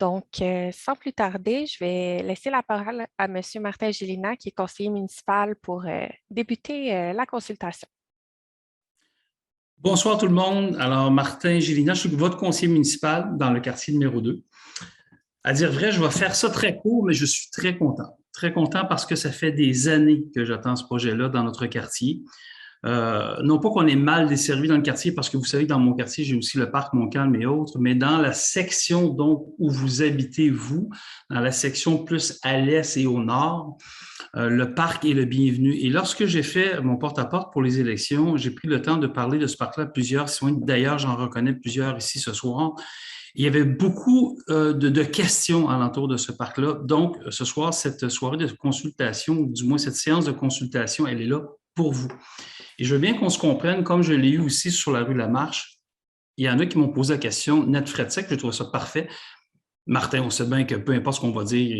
Donc, sans plus tarder, je vais laisser la parole à M. Martin Gélina, qui est conseiller municipal, pour débuter la consultation. Bonsoir tout le monde. Alors, Martin Gélina, je suis votre conseiller municipal dans le quartier numéro 2. À dire vrai, je vais faire ça très court, mais je suis très content. Très content parce que ça fait des années que j'attends ce projet-là dans notre quartier. Non pas qu'on est mal desservi dans le quartier, parce que vous savez que dans mon quartier, j'ai aussi le parc Montcalm et autres, mais dans la section donc où vous habitez, vous, dans la section plus à l'est et au nord, le parc est le bienvenu. Et lorsque j'ai fait mon porte-à-porte pour les élections, j'ai pris le temps de parler de ce parc-là à plusieurs citoyens. D'ailleurs, j'en reconnais plusieurs ici ce soir. Il y avait beaucoup de questions alentour de ce parc-là. Donc, ce soir, cette soirée de consultation, ou du moins cette séance de consultation, elle est là pour vous. Et je veux bien qu'on se comprenne, comme je l'ai eu aussi sur la rue Lamarche. Il y en a qui m'ont posé la question, net frais de sec, je trouve ça parfait. Martin, on sait bien que peu importe ce qu'on va dire,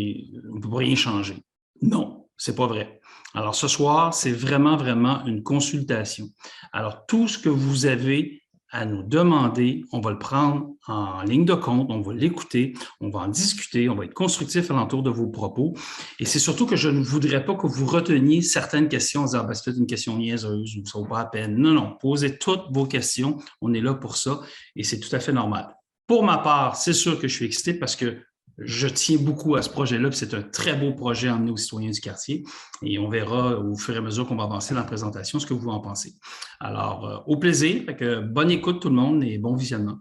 on ne peut pas rien changer. Non, c'est pas vrai. Alors, ce soir, c'est vraiment, vraiment une consultation. Alors, tout ce que vous avez à nous demander, on va le prendre en ligne de compte, on va l'écouter, on va en discuter, on va être constructif alentour de vos propos. Et c'est surtout que je ne voudrais pas que vous reteniez certaines questions en disant, ben, c'est une question niaiseuse, ça ne vaut pas la peine. Non, non, posez toutes vos questions. On est là pour ça et c'est tout à fait normal. Pour ma part, c'est sûr que je suis excité parce que je tiens beaucoup à ce projet-là, puis c'est un très beau projet à emmener aux citoyens du quartier. Et on verra au fur et à mesure qu'on va avancer dans la présentation ce que vous en pensez. Alors, au plaisir. Fait que, bonne écoute tout le monde et bon visionnement.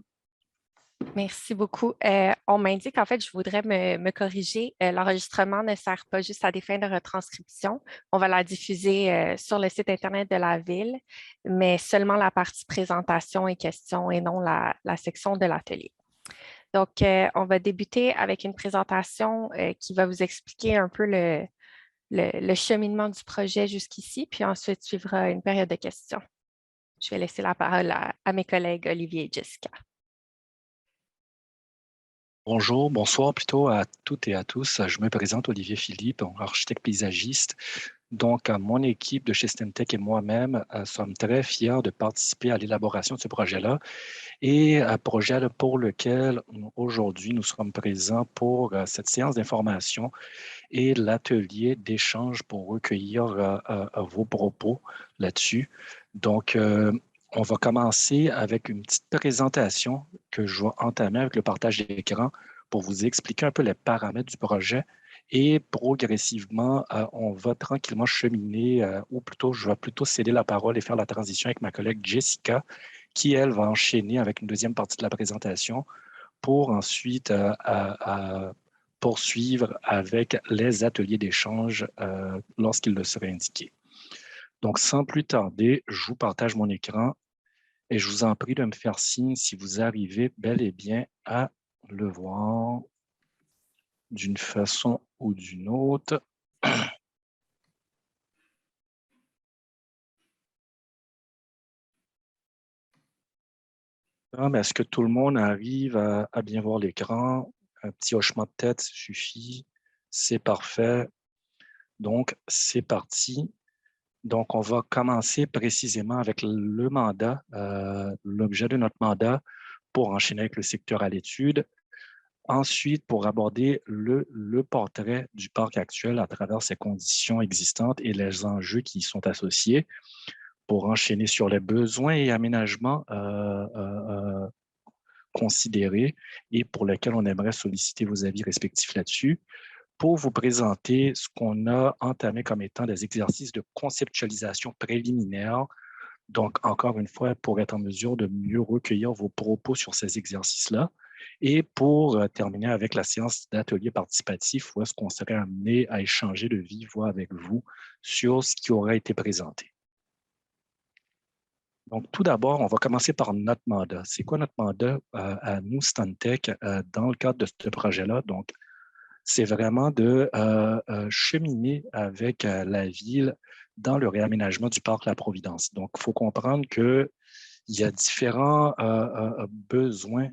Merci beaucoup. On m'indique, en fait, je voudrais me corriger. L'enregistrement ne sert pas juste à des fins de retranscription. On va la diffuser sur le site Internet de la Ville, mais seulement la partie présentation et questions et non la section de l'atelier. Donc, on va débuter avec une présentation qui va vous expliquer un peu le cheminement du projet jusqu'ici, puis ensuite suivra une période de questions. Je vais laisser la parole à mes collègues Olivier et Jessica. Bonjour, bonsoir plutôt à toutes et à tous. Je me présente Olivier Philippe, architecte paysagiste. Donc, mon équipe de chez Stemtech et moi-même sommes très fiers de participer à l'élaboration de ce projet-là et un projet pour lequel aujourd'hui nous sommes présents pour cette séance d'information et l'atelier d'échange pour recueillir vos propos là-dessus. Donc, on va commencer avec une petite présentation que je vais entamer avec le partage d'écran pour vous expliquer un peu les paramètres du projet et progressivement, on va tranquillement cheminer, ou plutôt, je vais plutôt céder la parole et faire la transition avec ma collègue Jessica, qui, elle, va enchaîner avec une deuxième partie de la présentation pour ensuite poursuivre avec les ateliers d'échange lorsqu'il le serait indiqué. Donc, sans plus tarder, je vous partage mon écran et je vous en prie de me faire signe si vous arrivez bel et bien à le voir d'une façon ou d'une autre. Est-ce que tout le monde arrive à bien voir l'écran? Un petit hochement de tête suffit. C'est parfait. Donc, c'est parti. Donc, on va commencer précisément avec le mandat, l'objet de notre mandat pour enchaîner avec le secteur à l'étude. Ensuite, pour aborder le portrait du parc actuel à travers ses conditions existantes et les enjeux qui y sont associés, pour enchaîner sur les besoins et aménagements considérés et pour lesquels on aimerait solliciter vos avis respectifs là-dessus, pour vous présenter ce qu'on a entamé comme étant des exercices de conceptualisation préliminaire. Donc, encore une fois, pour être en mesure de mieux recueillir vos propos sur ces exercices-là et pour terminer avec la séance d'atelier participatif où est-ce qu'on serait amené à échanger de vive voix avec vous sur ce qui aurait été présenté. Donc, tout d'abord, on va commencer par notre mandat. C'est quoi notre mandat à nous, Stantec, dans le cadre de ce projet-là? Donc, c'est vraiment de cheminer avec la ville dans le réaménagement du parc La Providence. Donc, il faut comprendre qu'il y a différents besoins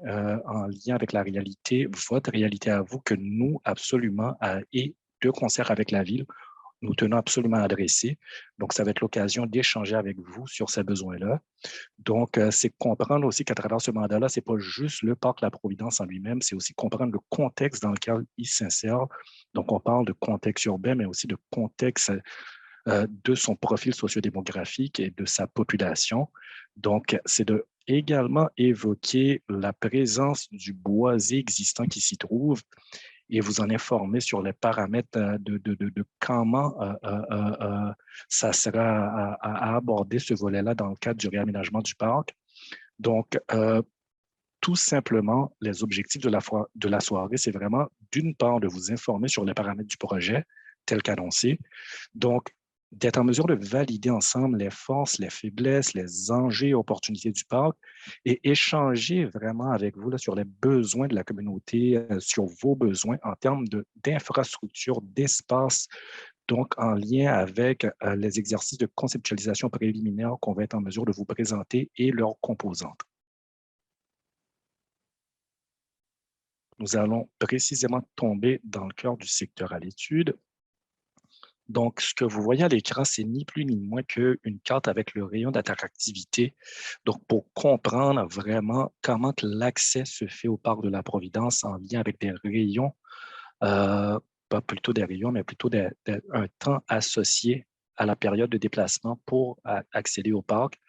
en lien avec la réalité, votre réalité à vous, que nous, absolument, et de concert avec la ville, nous tenons absolument à adresser. Donc, ça va être l'occasion d'échanger avec vous sur ces besoins-là. Donc, c'est comprendre aussi qu'à travers ce mandat-là, ce n'est pas juste le parc La Providence en lui-même, c'est aussi comprendre le contexte dans lequel il s'insère. Donc, on parle de contexte urbain, mais aussi de contexte de son profil sociodémographique et de sa population. Donc, c'est de également évoquer la présence du boisé existant qui s'y trouve et vous en informer sur les paramètres de comment ça sera à aborder ce volet-là dans le cadre du réaménagement du parc. Donc, tout simplement, les objectifs de la soirée, c'est vraiment, d'une part, de vous informer sur les paramètres du projet tel qu'annoncé. Donc, d'être en mesure de valider ensemble les forces, les faiblesses, les enjeux et opportunités du parc et échanger vraiment avec vous là, sur les besoins de la communauté, sur vos besoins en termes d'infrastructures, d'espace, donc en lien avec les exercices de conceptualisation préliminaire qu'on va être en mesure de vous présenter et leurs composantes. Nous allons précisément tomber dans le cœur du secteur à l'étude. Donc, ce que vous voyez à l'écran, c'est ni plus ni moins qu'une carte avec le rayon d'attractivité. Donc, pour comprendre vraiment comment l'accès se fait au parc de la Providence en lien avec des rayons, pas plutôt des rayons, mais plutôt un temps associé à la période de déplacement pour accéder au parc.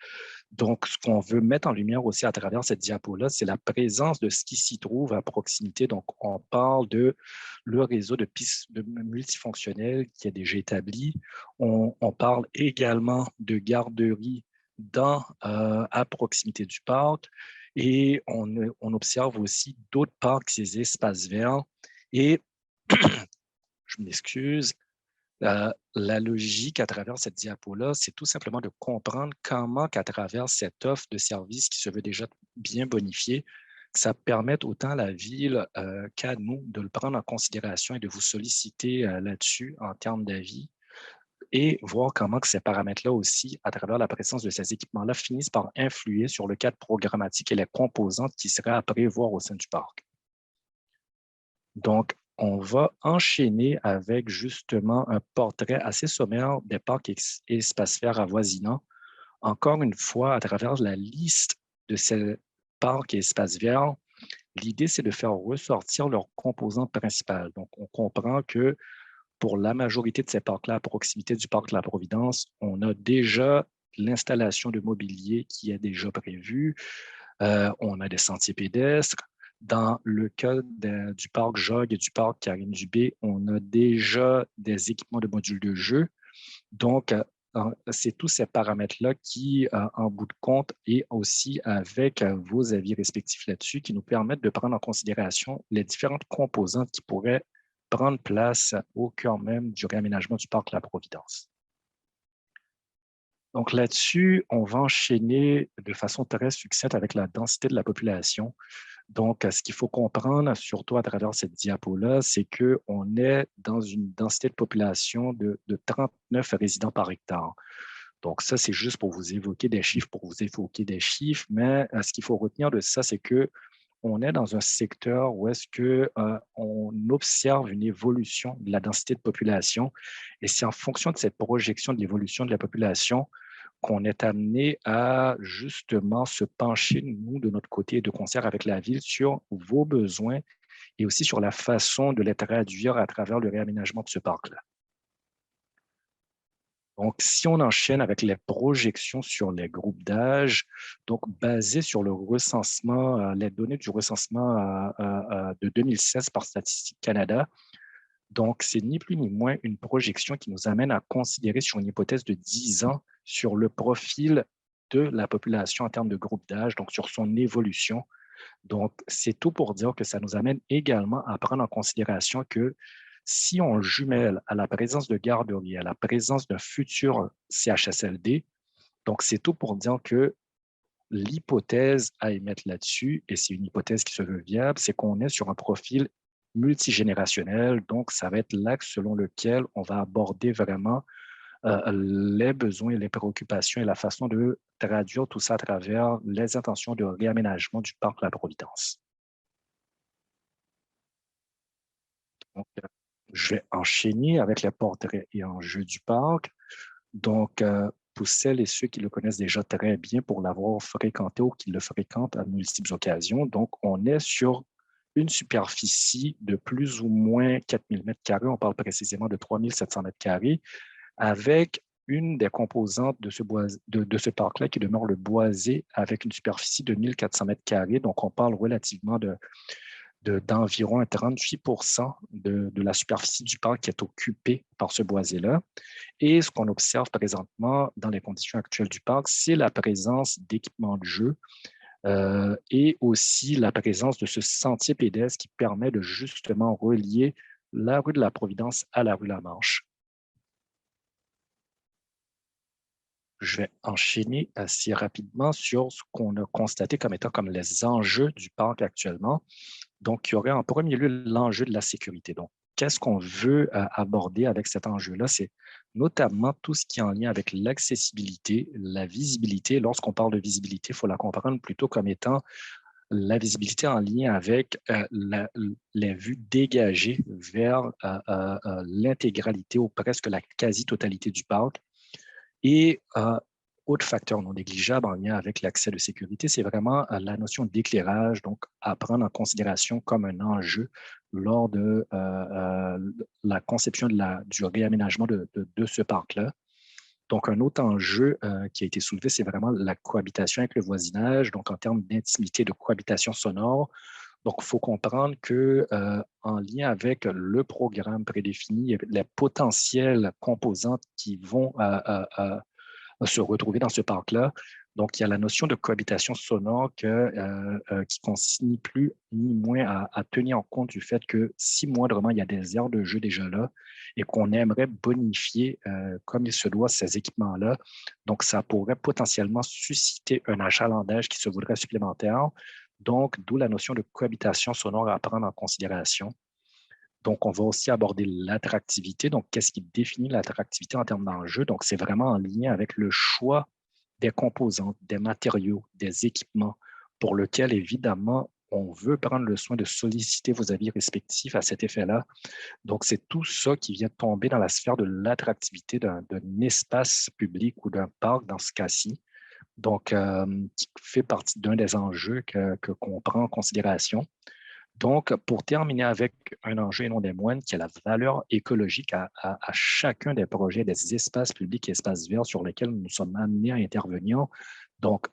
Donc, ce qu'on veut mettre en lumière aussi à travers cette diapo-là, c'est la présence de ce qui s'y trouve à proximité. Donc, on parle de le réseau de pistes multifonctionnelles qui est déjà établi. On parle également de garderies à proximité du parc et on observe aussi d'autres parcs, ces espaces verts. Et, je m'excuse, la logique à travers cette diapo-là, c'est tout simplement de comprendre comment qu'à travers cette offre de services qui se veut déjà bien bonifiée, que ça permette autant à la ville qu'à nous de le prendre en considération et de vous solliciter là-dessus en termes d'avis et voir comment que ces paramètres-là aussi, à travers la présence de ces équipements-là, finissent par influer sur le cadre programmatique et les composantes qui seraient à prévoir au sein du parc. Donc, on va enchaîner avec justement un portrait assez sommaire des parcs et espaces verts avoisinants. Encore une fois, à travers la liste de ces parcs et espaces verts, l'idée, c'est de faire ressortir leurs composantes principales. Donc, on comprend que pour la majorité de ces parcs-là, à proximité du parc La Providence, on a déjà l'installation de mobilier qui est déjà prévue. On a des sentiers pédestres. Dans le cas du parc Jog et du parc Karine Dubé, on a déjà des équipements de modules de jeu. Donc, c'est tous ces paramètres-là qui, en bout de compte, et aussi avec vos avis respectifs là-dessus, qui nous permettent de prendre en considération les différentes composantes qui pourraient prendre place au cœur même du réaménagement du parc La Providence. Donc là-dessus, on va enchaîner de façon très succincte avec la densité de la population. Donc, ce qu'il faut comprendre, surtout à travers cette diapo-là, c'est qu'on est dans une densité de population de 39 résidents par hectare. Donc, ça, c'est juste pour vous évoquer des chiffres, mais ce qu'il faut retenir de ça, c'est qu'on est dans un secteur où est-ce qu'on observe une évolution de la densité de population et c'est en fonction de cette projection de l'évolution de la population qu'on est amené à justement se pencher, nous, de notre côté, de concert avec la ville, sur vos besoins et aussi sur la façon de les traduire à travers le réaménagement de ce parc-là. Donc, si on enchaîne avec les projections sur les groupes d'âge, donc basées sur le recensement, les données du recensement de 2016 par Statistique Canada, donc c'est ni plus ni moins une projection qui nous amène à considérer sur une hypothèse de 10 ans sur le profil de la population en termes de groupe d'âge, donc sur son évolution. Donc, c'est tout pour dire que ça nous amène également à prendre en considération que si on jumelle à la présence de garderies, à la présence d'un futur CHSLD, donc c'est tout pour dire que l'hypothèse à émettre là-dessus, et c'est une hypothèse qui se veut viable, c'est qu'on est sur un profil multigénérationnel, donc ça va être l'axe selon lequel on va aborder vraiment les besoins et les préoccupations et la façon de traduire tout ça à travers les intentions de réaménagement du parc La Providence. Donc, Je vais enchaîner avec les portraits et enjeux du parc. Donc, pour celles et ceux qui le connaissent déjà très bien pour l'avoir fréquenté ou qui le fréquentent à multiples occasions, donc on est sur une superficie de plus ou moins 4000 m², on parle précisément de 3700 m², avec une des composantes de ce parc-là qui demeure le boisé avec une superficie de 1400 m². Donc, on parle relativement d'environ 38% de la superficie du parc qui est occupée par ce boisé-là. Et ce qu'on observe présentement dans les conditions actuelles du parc, c'est la présence d'équipements de jeu et aussi la présence de ce sentier pédestre qui permet de justement relier la rue de la Providence à la rue Lamarche. Je vais enchaîner assez rapidement sur ce qu'on a constaté comme étant comme les enjeux du parc actuellement. Donc, il y aurait en premier lieu l'enjeu de la sécurité. Donc, qu'est-ce qu'on veut aborder avec cet enjeu-là? C'est notamment tout ce qui est en lien avec l'accessibilité, la visibilité. Lorsqu'on parle de visibilité, il faut la comprendre plutôt comme étant la visibilité en lien avec les vues dégagées vers l'intégralité ou presque la quasi-totalité du parc. Et autre facteur non négligeable en lien avec l'accès de sécurité, c'est vraiment la notion d'éclairage, donc à prendre en considération comme un enjeu lors de la conception du réaménagement de ce parc-là. Donc, un autre enjeu qui a été soulevé, c'est vraiment la cohabitation avec le voisinage, donc en termes d'intimité, de cohabitation sonore. Donc, il faut comprendre qu'en lien avec le programme prédéfini, les potentielles composantes qui vont se retrouver dans ce parc-là. Donc, il y a la notion de cohabitation sonore qui consiste ni plus ni moins à tenir en compte du fait que si moindrement il y a des aires de jeu déjà là et qu'on aimerait bonifier comme il se doit ces équipements-là, donc ça pourrait potentiellement susciter un achalandage qui se voudrait supplémentaire. Donc, d'où la notion de cohabitation sonore à prendre en considération. Donc, on va aussi aborder l'attractivité. Donc, qu'est-ce qui définit l'attractivité en termes d'enjeu? Donc, c'est vraiment en lien avec le choix des composantes, des matériaux, des équipements pour lequel, évidemment, on veut prendre le soin de solliciter vos avis respectifs à cet effet-là. Donc, c'est tout ça qui vient tomber dans la sphère de l'attractivité d'un espace public ou d'un parc dans ce cas-ci. Donc, qui fait partie d'un des enjeux qu'on prend en considération. Donc, pour terminer avec un enjeu et non des moindres, qui est la valeur écologique à chacun des projets, des espaces publics et espaces verts sur lesquels nous sommes amenés à intervenir. Donc,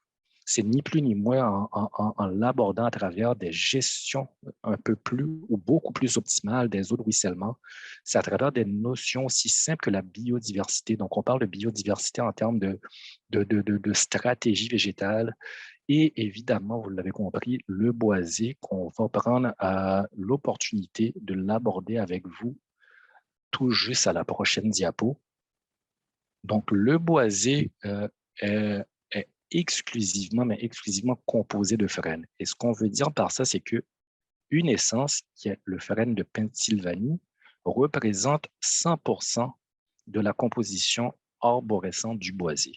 c'est ni plus ni moins en l'abordant à travers des gestions un peu plus ou beaucoup plus optimales des eaux de ruissellement. C'est à travers des notions aussi simples que la biodiversité. Donc, on parle de biodiversité en termes de stratégie végétale. Et évidemment, vous l'avez compris, le boisé, qu'on va prendre l'opportunité de l'aborder avec vous tout juste à la prochaine diapo. Donc, le boisé est exclusivement composé de frênes. Et ce qu'on veut dire par ça, c'est qu'une essence, qui est le frêne de Pennsylvanie, représente 100% de la composition arborescente du boisé.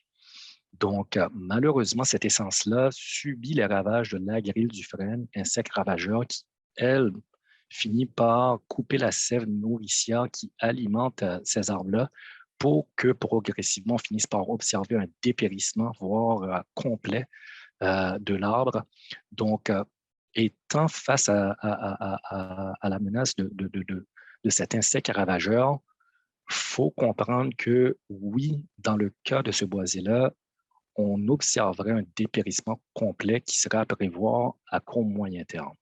Donc, malheureusement, cette essence-là subit les ravages de l'agril du frêne, insecte ravageur qui, elle, finit par couper la sève nourricière qui alimente ces arbres-là pour que progressivement, on finisse par observer un dépérissement, voire complet de l'arbre. Donc, étant face à la menace de cet insecte ravageur, il faut comprendre que oui, dans le cas de ce boisé-là, on observerait un dépérissement complet qui serait à prévoir à court moyen terme.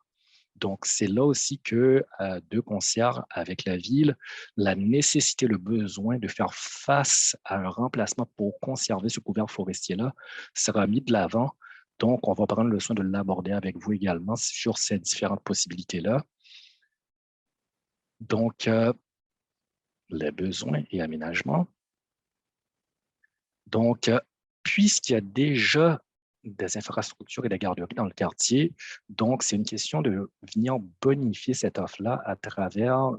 Donc, c'est là aussi que, de concert avec la ville, la nécessité, le besoin de faire face à un remplacement pour conserver ce couvert forestier-là sera mis de l'avant. Donc, on va prendre le soin de l'aborder avec vous également sur ces différentes possibilités-là. Donc, les besoins et aménagements. Donc, puisqu'il y a déjà des infrastructures et des garderies dans le quartier, donc c'est une question de venir bonifier cette offre-là à travers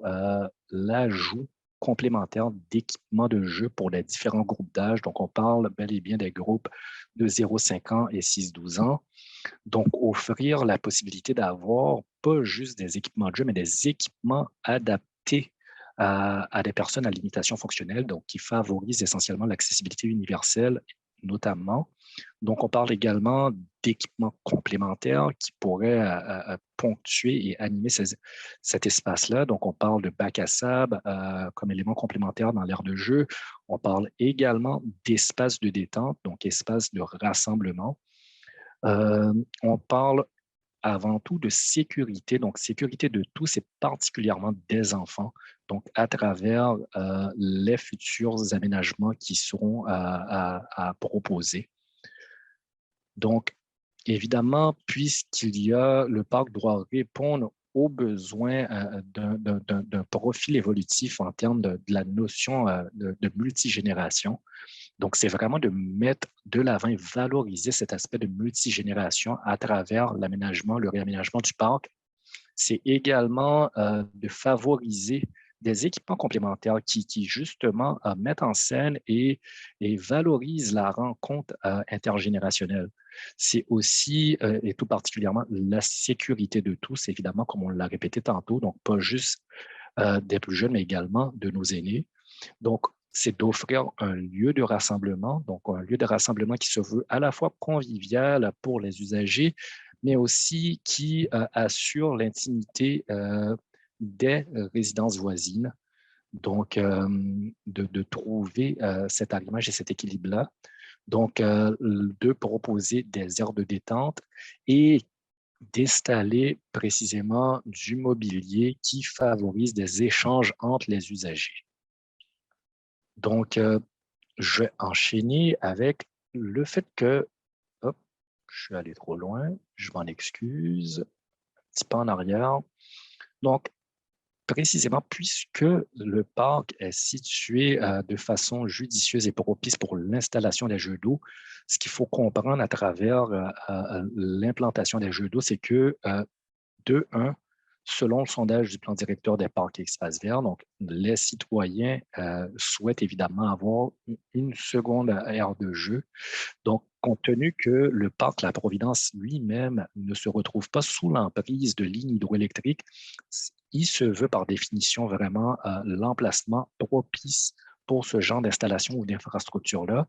l'ajout complémentaire d'équipements de jeu pour les différents groupes d'âge. Donc, on parle bel et bien des groupes de 0,5 ans et 6-12 ans. Donc, offrir la possibilité d'avoir pas juste des équipements de jeu, mais des équipements adaptés à des personnes à limitation fonctionnelle, donc qui favorisent essentiellement l'accessibilité universelle notamment. Donc, on parle également d'équipements complémentaires qui pourraient ponctuer et animer cet espace-là. Donc, on parle de bac à sable comme élément complémentaire dans l'aire de jeu. On parle également d'espace de détente, donc espace de rassemblement. On parle avant tout de sécurité, donc sécurité de tous et particulièrement des enfants, donc à travers les futurs aménagements qui seront à proposer. Donc, évidemment, le parc doit répondre aux besoins d'un profil évolutif en termes de la notion de multigénération. Donc, c'est vraiment de mettre de l'avant et valoriser cet aspect de multigénération à travers l'aménagement, le réaménagement du parc. C'est également de favoriser des équipements complémentaires qui justement, mettent en scène et valorisent la rencontre intergénérationnelle. C'est aussi, et tout particulièrement, la sécurité de tous, évidemment, comme on l'a répété tantôt, donc pas juste des plus jeunes, mais également de nos aînés. Donc, c'est d'offrir un lieu de rassemblement, donc un lieu de rassemblement qui se veut à la fois convivial pour les usagers, mais aussi qui assure l'intimité des résidences voisines. Donc, de trouver cet arrimage et cet équilibre-là. Donc, de proposer des aires de détente et d'installer précisément du mobilier qui favorise des échanges entre les usagers. Donc, je vais enchaîner avec le fait que, hop, je suis allé trop loin, je m'en excuse, un petit pas en arrière. Donc, précisément, puisque le parc est situé de façon judicieuse et propice pour l'installation des jeux d'eau, ce qu'il faut comprendre à travers l'implantation des jeux d'eau, c'est que, de un, selon le sondage du plan directeur des parcs et espaces verts, donc les citoyens souhaitent évidemment avoir une seconde aire de jeu. Donc, compte tenu que le parc La Providence lui-même ne se retrouve pas sous l'emprise de lignes hydroélectriques, il se veut par définition vraiment l'emplacement propice pour ce genre d'installation ou d'infrastructure-là.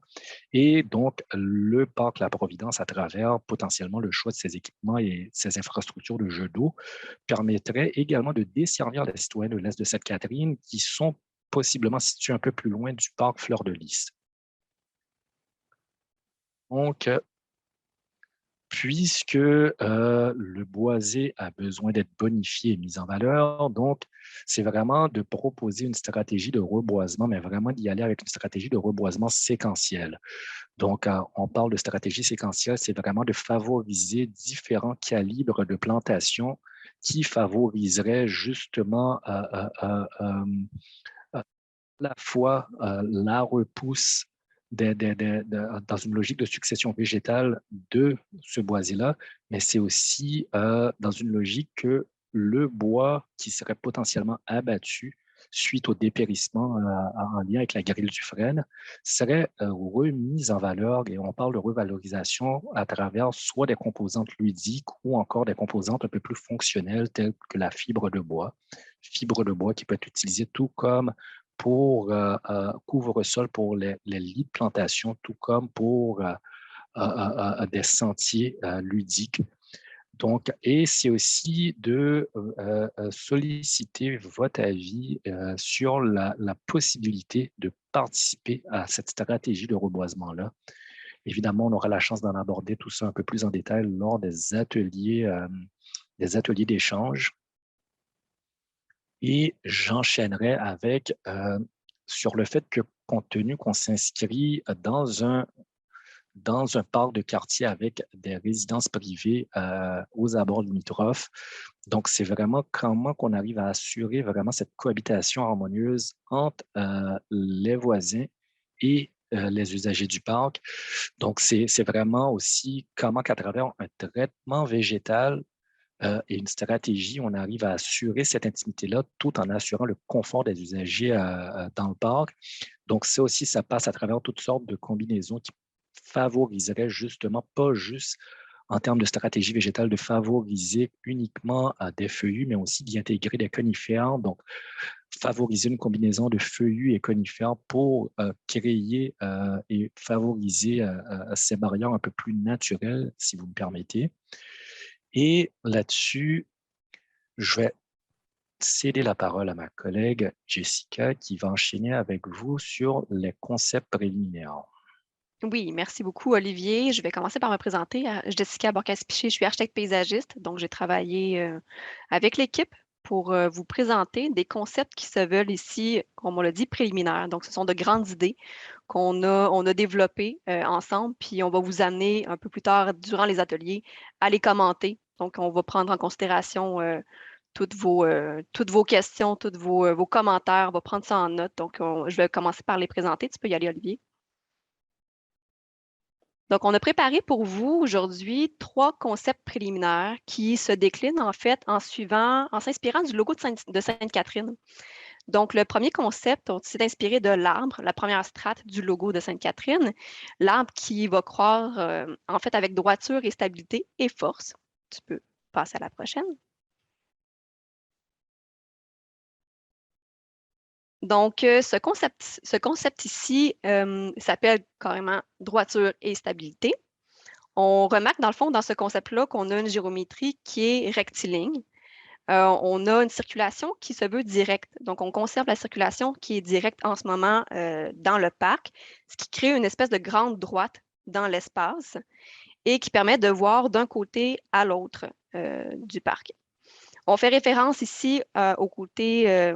Et donc, le parc La Providence, à travers potentiellement le choix de ses équipements et ses infrastructures de jeux d'eau, permettrait également de desservir les citoyens de l'Est de Sainte-Catherine qui sont possiblement situés un peu plus loin du parc Fleur de Lys. Donc, puisque le boisé a besoin d'être bonifié et mis en valeur, donc c'est vraiment de proposer une stratégie de reboisement, mais vraiment d'y aller avec une stratégie de reboisement séquentielle. Donc, on parle de stratégie séquentielle, c'est vraiment de favoriser différents calibres de plantation qui favoriseraient justement à la fois la repousse dans une logique de succession végétale de ce boisé-là, mais c'est aussi dans une logique que le bois qui serait potentiellement abattu suite au dépérissement en lien avec la grille du frêne serait remis en valeur, et on parle de revalorisation à travers soit des composantes ludiques ou encore des composantes un peu plus fonctionnelles telles que la fibre de bois qui peut être utilisée tout comme pour couvre-sol pour les lits de plantation, tout comme pour des sentiers ludiques. Donc, et c'est aussi de solliciter votre avis sur la possibilité de participer à cette stratégie de reboisement-là. Évidemment, on aura la chance d'en aborder tout ça un peu plus en détail lors des ateliers d'échange. Et j'enchaînerai avec sur le fait que, compte tenu qu'on s'inscrit dans un parc de quartier avec des résidences privées aux abords limitrophes, donc c'est vraiment comment qu'on arrive à assurer vraiment cette cohabitation harmonieuse entre les voisins et les usagers du parc. Donc, c'est vraiment aussi comment qu'à travers un traitement végétal et une stratégie, on arrive à assurer cette intimité-là tout en assurant le confort des usagers dans le parc. Donc, ça aussi, ça passe à travers toutes sortes de combinaisons qui favoriseraient justement, pas juste en termes de stratégie végétale, de favoriser uniquement des feuillus, mais aussi d'y intégrer des conifères. Donc, favoriser une combinaison de feuillus et conifères pour créer et favoriser ces barrières un peu plus naturelles, si vous me permettez. Et là-dessus, je vais céder la parole à ma collègue Jessica qui va enchaîner avec vous sur les concepts préliminaires. Oui, merci beaucoup, Olivier. Je vais commencer par me présenter. Jessica Borcas-Piché, je suis architecte paysagiste, donc j'ai travaillé avec l'équipe pour vous présenter des concepts qui se veulent ici, comme on l'a dit, préliminaires. Donc, ce sont de grandes idées qu'on a développées ensemble, puis on va vous amener un peu plus tard, durant les ateliers, à les commenter. Donc, on va prendre en considération toutes vos questions, tous vos commentaires. On va prendre ça en note. Donc, je vais commencer par les présenter. Tu peux y aller, Olivier. Donc, on a préparé pour vous aujourd'hui 3 concepts préliminaires qui se déclinent en fait en s'inspirant du logo de Sainte-Catherine. Donc, le premier concept, on s'est inspiré de l'arbre, la première strate du logo de Sainte-Catherine, l'arbre qui va croître en fait avec droiture et stabilité et force. Tu peux passer à la prochaine. Donc, ce concept ici s'appelle carrément droiture et stabilité. On remarque dans le fond, dans ce concept-là, qu'on a une géométrie qui est rectiligne. On a une circulation qui se veut directe. Donc, on conserve la circulation qui est directe en ce moment dans le parc, ce qui crée une espèce de grande droite dans l'espace et qui permet de voir d'un côté à l'autre du parc. On fait référence ici au côté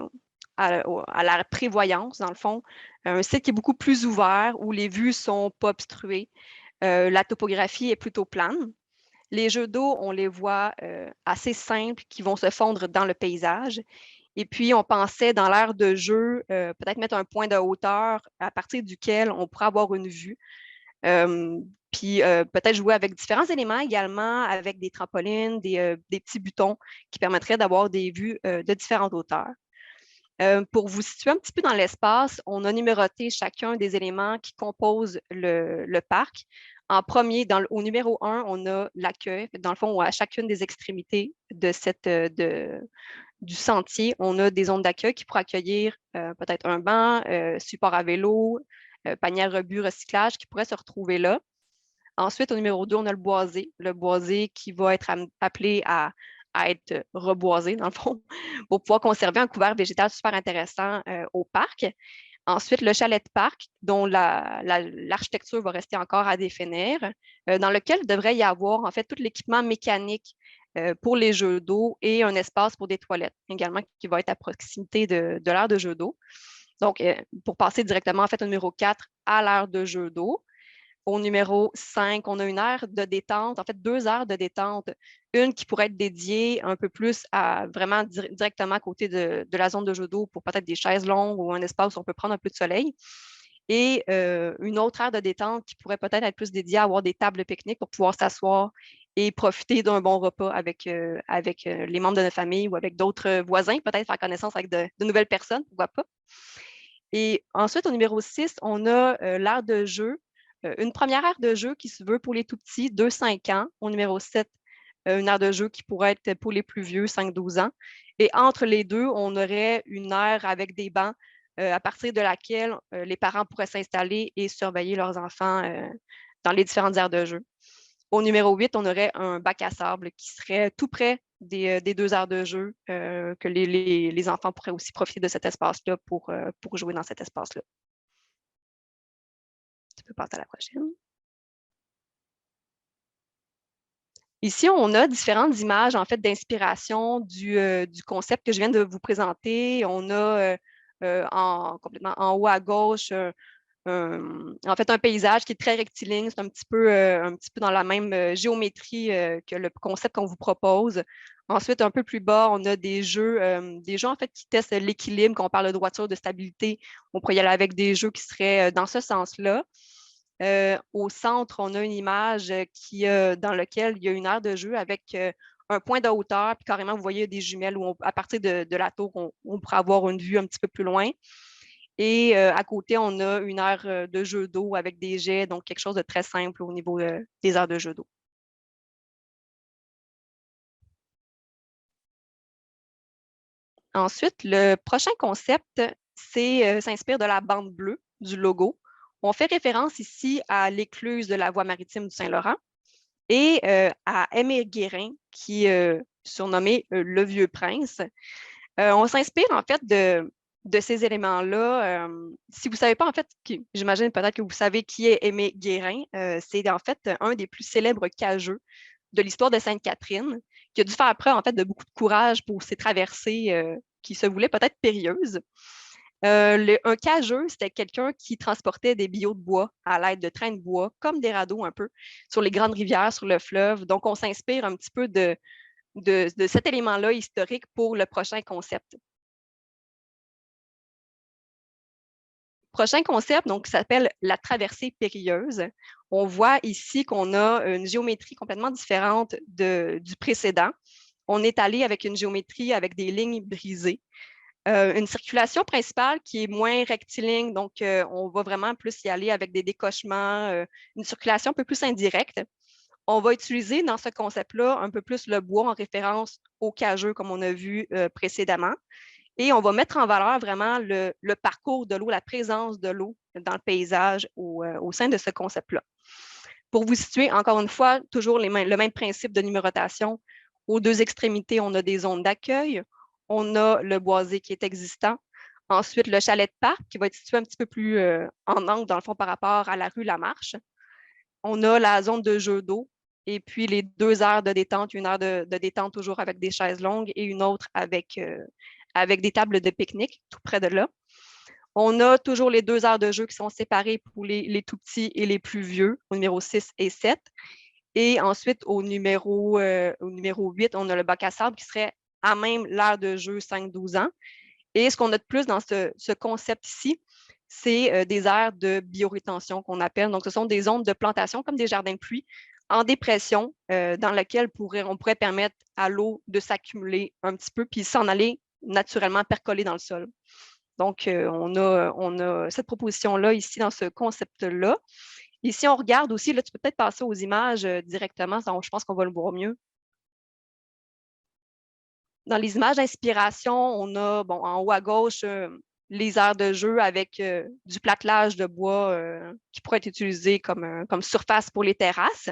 à la prévoyance, dans le fond, un site qui est beaucoup plus ouvert, où les vues ne sont pas obstruées. La topographie est plutôt plane. Les jeux d'eau, on les voit assez simples, qui vont se fondre dans le paysage. Et puis, on pensait dans l'aire de jeu, peut-être mettre un point de hauteur à partir duquel on pourrait avoir une vue. Puis peut-être jouer avec différents éléments également, avec des trampolines, des petits butons qui permettraient d'avoir des vues de différentes hauteurs. Pour vous situer un petit peu dans l'espace, on a numéroté chacun des éléments qui composent le parc. En premier, au numéro 1, on a l'accueil. Dans le fond, à chacune des extrémités du sentier, on a des zones d'accueil qui pourraient accueillir peut-être un banc, support à vélo, panier à rebut, recyclage qui pourrait se retrouver là. Ensuite, au numéro 2, on a le boisé qui va être appelé à être reboisé, dans le fond, pour pouvoir conserver un couvert végétal super intéressant au parc. Ensuite, le chalet de parc, dont l'architecture va rester encore à définir, dans lequel devrait y avoir en fait tout l'équipement mécanique pour les jeux d'eau et un espace pour des toilettes également qui va être à proximité de l'aire de jeux d'eau. Donc, pour passer directement en fait au numéro 4 à l'aire de jeux d'eau. Au numéro 5, on a une aire de détente, en fait 2 aires de détente. Une qui pourrait être dédiée un peu plus à vraiment directement à côté de la zone de jeu d'eau pour peut-être des chaises longues ou un espace où on peut prendre un peu de soleil. Et une autre aire de détente qui pourrait peut-être être plus dédiée à avoir des tables de pique-nique pour pouvoir s'asseoir et profiter d'un bon repas avec les membres de notre famille ou avec d'autres voisins, peut-être faire connaissance avec de nouvelles personnes, pourquoi pas. Et ensuite, au numéro 6, on a l'aire de jeu. Une première aire de jeu qui se veut pour les tout petits, 2-5 ans. Au numéro 7, une aire de jeu qui pourrait être pour les plus vieux, 5-12 ans. Et entre les deux, on aurait une aire avec des bancs à partir de laquelle les parents pourraient s'installer et surveiller leurs enfants dans les différentes aires de jeu. Au numéro 8, on aurait un bac à sable qui serait tout près des 2 aires de jeu, que les enfants pourraient aussi profiter de cet espace-là pour jouer dans cet espace-là. Tu peux passer à la prochaine. Ici, on a différentes images en fait d'inspiration du concept que je viens de vous présenter. On a complètement en haut à gauche en fait un paysage qui est très rectiligne. C'est un petit peu dans la même géométrie que le concept qu'on vous propose. Ensuite, un peu plus bas, on a des jeux en fait qui testent l'équilibre. Quand on parle de droiture, de stabilité, on pourrait y aller avec des jeux qui seraient dans ce sens-là. Au centre, on a une image dans laquelle il y a une aire de jeu avec un point de hauteur, puis carrément, vous voyez des jumelles où à partir de la tour, on pourrait avoir une vue un petit peu plus loin. Et à côté, on a une aire de jeu d'eau avec des jets, donc quelque chose de très simple au niveau des aires de jeu d'eau. Ensuite, le prochain concept s'inspire de la bande bleue du logo. On fait référence ici à l'écluse de la voie maritime du Saint-Laurent et à Aimé Guérin, qui est surnommé le Vieux Prince. On s'inspire en fait de ces éléments-là. Si vous ne savez pas, en fait, j'imagine peut-être que vous savez qui est Aimé Guérin. C'est en fait un des plus célèbres cageux de l'histoire de Sainte-Catherine, qui a dû faire preuve en fait de beaucoup de courage pour ces traversées qui se voulaient peut-être périlleuses. Un cageux, c'était quelqu'un qui transportait des billots de bois à l'aide de trains de bois, comme des radeaux un peu, sur les grandes rivières, sur le fleuve. Donc, on s'inspire un petit peu de cet élément-là historique pour le prochain concept. Prochain concept, donc, s'appelle la traversée périlleuse. On voit ici qu'on a une géométrie complètement différente du précédent. On est allé avec une géométrie avec des lignes brisées. Une circulation principale qui est moins rectiligne, donc on va vraiment plus y aller avec des décochements, une circulation un peu plus indirecte. On va utiliser dans ce concept-là un peu plus le bois en référence au cageux, comme on a vu précédemment. Et on va mettre en valeur vraiment le parcours de l'eau, la présence de l'eau dans le paysage au sein de ce concept-là. Pour vous situer, encore une fois, toujours le même principe de numérotation. Aux deux extrémités, on a des zones d'accueil. On a le boisé qui est existant. Ensuite, le chalet de parc qui va être situé un petit peu plus en angle, dans le fond, par rapport à la rue Lamarche. On a la zone de jeu d'eau et puis les 2 heures de détente, une heure de détente toujours avec des chaises longues et une autre avec des tables de pique-nique tout près de là. On a toujours les 2 heures de jeu qui sont séparées pour les tout petits et les plus vieux, au numéro 6 et 7. Et ensuite, au numéro 8, on a le bac à sable qui serait à même l'heure de jeu 5-12 ans. Et ce qu'on a de plus dans ce concept ici, c'est des aires de biorétention qu'on appelle. Donc, ce sont des zones de plantation comme des jardins de pluie en dépression dans lesquelles on pourrait permettre à l'eau de s'accumuler un petit peu puis s'en aller naturellement percoler dans le sol. Donc, on a cette proposition-là ici dans ce concept-là. Et si on regarde aussi, là, tu peux peut-être passer aux images directement, je pense qu'on va le voir mieux. Dans les images d'inspiration, on a, en haut à gauche, les aires de jeu avec du platelage de bois qui pourrait être utilisé comme surface pour les terrasses.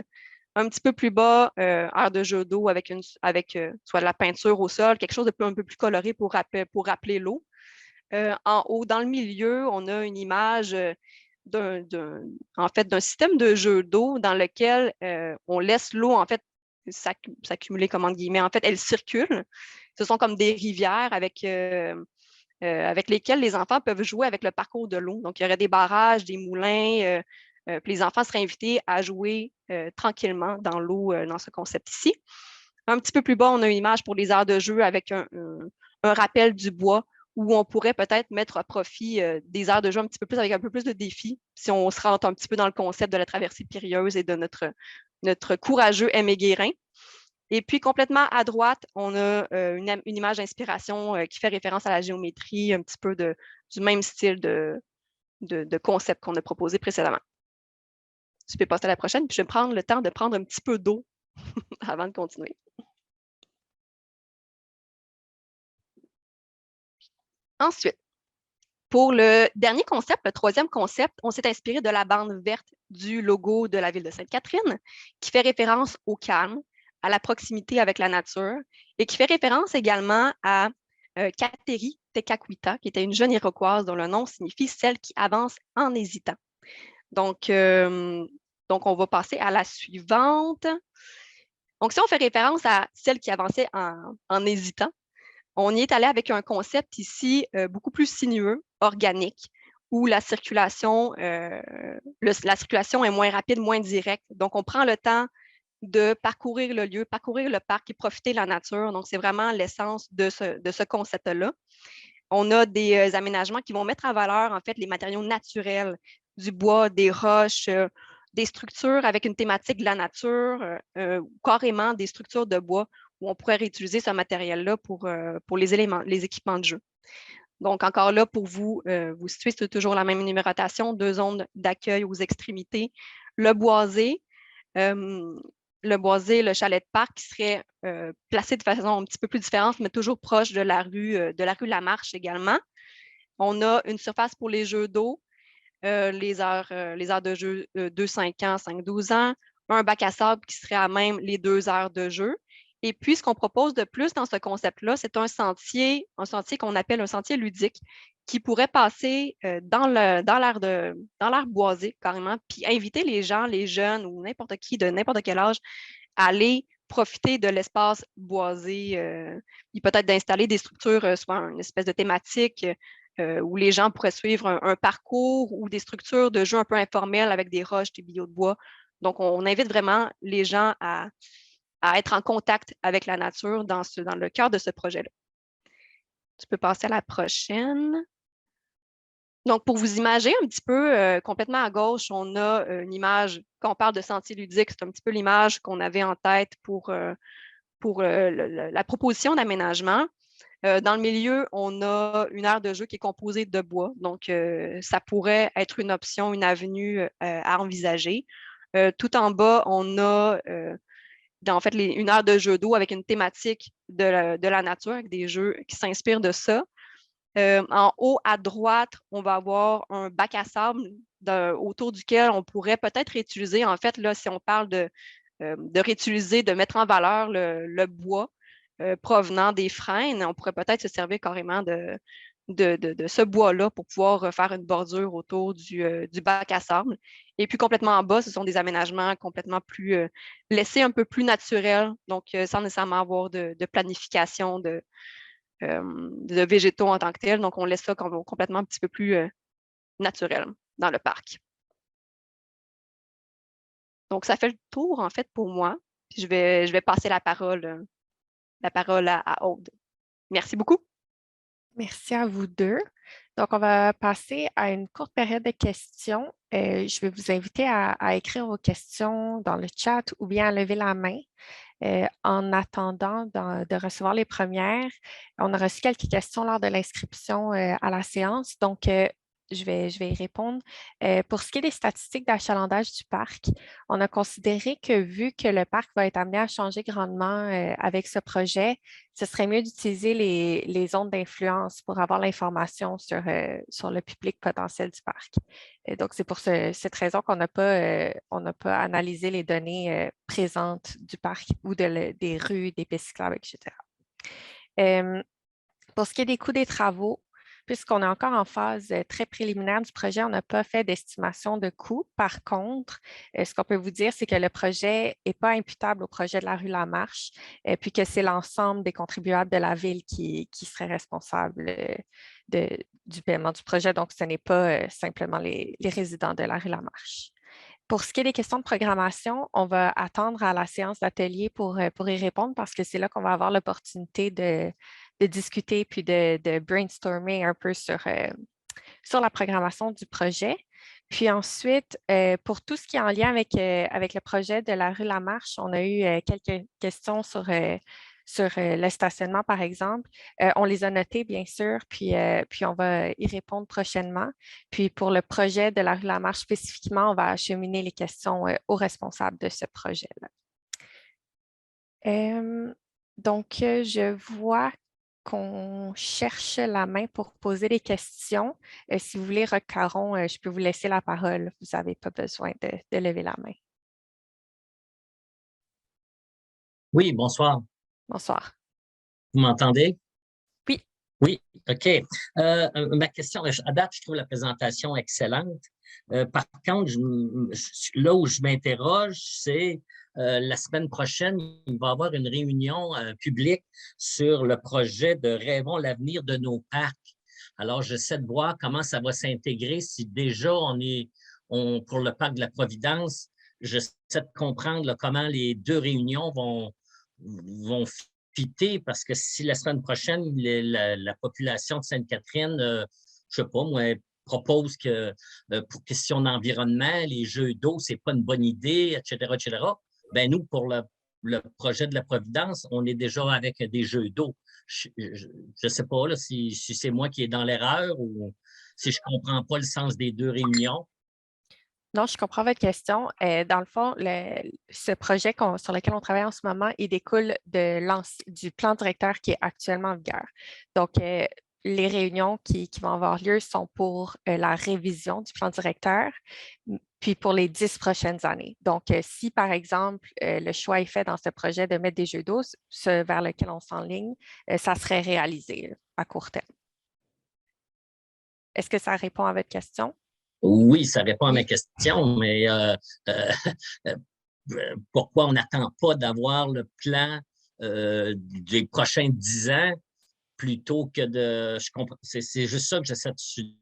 Un petit peu plus bas, aire de jeu d'eau avec soit de la peinture au sol, quelque chose de un peu plus coloré pour rappeler l'eau. En haut, dans le milieu, on a une image d'un système de jeu d'eau dans lequel on laisse l'eau, en fait, s'accumuler, comme entre guillemets. En fait, elle circule. Ce sont comme des rivières avec lesquelles les enfants peuvent jouer avec le parcours de l'eau. Donc, il y aurait des barrages, des moulins, puis les enfants seraient invités à jouer tranquillement dans l'eau dans ce concept ici. Un petit peu plus bas, on a une image pour les aires de jeu avec un rappel du bois où on pourrait peut-être mettre à profit des aires de jeu un petit peu plus avec un peu plus de défis si on se rentre un petit peu dans le concept de la traversée périlleuse et de notre courageux Aimé Guérin. Et puis, complètement à droite, on a une image d'inspiration qui fait référence à la géométrie, un petit peu du même style de concept qu'on a proposé précédemment. Tu peux passer à la prochaine, puis je vais prendre le temps de prendre un petit peu d'eau avant de continuer. Ensuite, pour le dernier concept, le troisième concept, on s'est inspiré de la bande verte du logo de la ville de Sainte-Catherine, qui fait référence au calme, à la proximité avec la nature, et qui fait référence également à Kateri Tekakwitha, qui était une jeune Iroquoise dont le nom signifie « celle qui avance en hésitant ». Donc, on va passer à la suivante. Donc, si on fait référence à celle qui avançait en hésitant, on y est allé avec un concept ici beaucoup plus sinueux, organique, où la circulation est moins rapide, moins directe. Donc, on prend le temps de parcourir le lieu, parcourir le parc et profiter de la nature. Donc, c'est vraiment l'essence de ce concept-là. On a des aménagements qui vont mettre en valeur, en fait, les matériaux naturels, du bois, des roches, des structures avec une thématique de la nature, carrément des structures de bois où on pourrait réutiliser ce matériel-là pour les équipements de jeu. Donc, encore là, pour vous situer, c'est toujours la même numérotation, 2 zones d'accueil aux extrémités. Le boisé, le chalet de parc qui serait placé de façon un petit peu plus différente, mais toujours proche de la rue Lamarche également. On a une surface pour les jeux d'eau, les heures de jeu 2-5 ans, 5-12 ans, un bac à sable qui serait à même les 2 heures de jeu. Et puis, ce qu'on propose de plus dans ce concept-là, c'est un sentier qu'on appelle un sentier ludique qui pourrait passer dans l'air boisé carrément, puis inviter les gens, les jeunes ou n'importe qui de n'importe quel âge à aller profiter de l'espace boisé, et peut-être d'installer des structures, soit une espèce de thématique où les gens pourraient suivre un parcours ou des structures de jeu un peu informelles avec des roches, des billots de bois. Donc, on invite vraiment les gens à être en contact avec la nature dans le cœur de ce projet-là. Tu peux passer à la prochaine. Donc, pour vous imaginer un petit peu, complètement à gauche, on a une image, quand on parle de sentier ludique, c'est un petit peu l'image qu'on avait en tête pour la proposition d'aménagement. Dans le milieu, on a une aire de jeu qui est composée de bois. Donc, ça pourrait être une option, une avenue à envisager. Tout en bas, on a en fait une aire de jeu d'eau avec une thématique de la nature, avec des jeux qui s'inspirent de ça. En haut à droite, on va avoir un bac à sable autour duquel on pourrait peut-être réutiliser, en fait, là, si on parle de réutiliser, de mettre en valeur le bois provenant des frênes, on pourrait peut-être se servir carrément de ce bois-là pour pouvoir faire une bordure autour du bac à sable. Et puis complètement en bas, ce sont des aménagements complètement plus laissés un peu plus naturels, donc sans nécessairement avoir de planification de végétaux en tant que tels. Donc, on laisse ça complètement un petit peu plus naturel dans le parc. Donc, ça fait le tour, en fait, pour moi. Puis je vais passer la parole à Aude. Merci beaucoup. Merci à vous deux. Donc, on va passer à une courte période de questions. Je vais vous inviter à écrire vos questions dans le chat ou bien à lever la main. En attendant de recevoir les premières, on a reçu quelques questions lors de l'inscription à la séance. Donc, je vais y répondre. Pour ce qui est des statistiques d'achalandage du parc, on a considéré que vu que le parc va être amené à changer grandement avec ce projet, ce serait mieux d'utiliser les zones d'influence pour avoir l'information sur le public potentiel du parc. Donc, c'est pour cette raison qu'on n'a pas analysé les données présentes du parc ou des rues, des pistes cyclables, etc. Pour ce qui est des coûts des travaux, puisqu'on est encore en phase très préliminaire du projet, on n'a pas fait d'estimation de coûts. Par contre, ce qu'on peut vous dire, c'est que le projet n'est pas imputable au projet de la rue Lamarche, puis que c'est l'ensemble des contribuables de la ville qui seraient responsables du paiement du projet. Donc, ce n'est pas simplement les résidents de la rue Lamarche. Pour ce qui est des questions de programmation, on va attendre à la séance d'atelier pour y répondre parce que c'est là qu'on va avoir l'opportunité de discuter puis de brainstormer un peu sur la programmation du projet. Puis ensuite, pour tout ce qui est en lien avec le projet de la rue Lamarche, on a eu quelques questions sur le stationnement, par exemple. On les a notées, bien sûr, puis on va y répondre prochainement. Puis pour le projet de la rue Lamarche spécifiquement, on va acheminer les questions aux responsables de ce projet-là. Donc, je vois qu'on cherche la main pour poser des questions. Si vous voulez, Roch Caron, je peux vous laisser la parole. Vous n'avez pas besoin de lever la main. Oui, bonsoir. Bonsoir. Vous m'entendez? Oui. Oui, OK. Ma question, à date, je trouve la présentation excellente. Par contre, là où je m'interroge, c'est la semaine prochaine, il va y avoir une réunion publique sur le projet de Rêvons l'avenir de nos parcs. Alors, j'essaie de voir comment ça va s'intégrer si déjà pour le parc de la Providence, j'essaie de comprendre là, comment les deux réunions vont fitter, parce que si la semaine prochaine, la population de Sainte-Catherine, je ne sais pas, moi, propose que pour question d'environnement, les jeux d'eau, ce n'est pas une bonne idée, etc., ben nous, pour le projet de la Providence, on est déjà avec des jeux d'eau. Je ne sais pas là, si c'est moi qui est dans l'erreur ou si je ne comprends pas le sens des deux réunions. Non, je comprends votre question. Dans le fond, ce projet sur lequel on travaille en ce moment, il découle du plan directeur qui est actuellement en vigueur. Donc, les réunions qui vont avoir lieu sont pour la révision du plan directeur, puis pour les 10 prochaines années. Donc, si, par exemple, le choix est fait dans ce projet de mettre des jeux d'eau, ce vers lequel on s'enligne, ça serait réalisé à court terme. Est-ce que ça répond à votre question? Oui, ça répond à ma Oui. question, mais pourquoi on n'attend pas d'avoir le plan des prochains 10 ans plutôt que de... C'est juste ça que j'essaie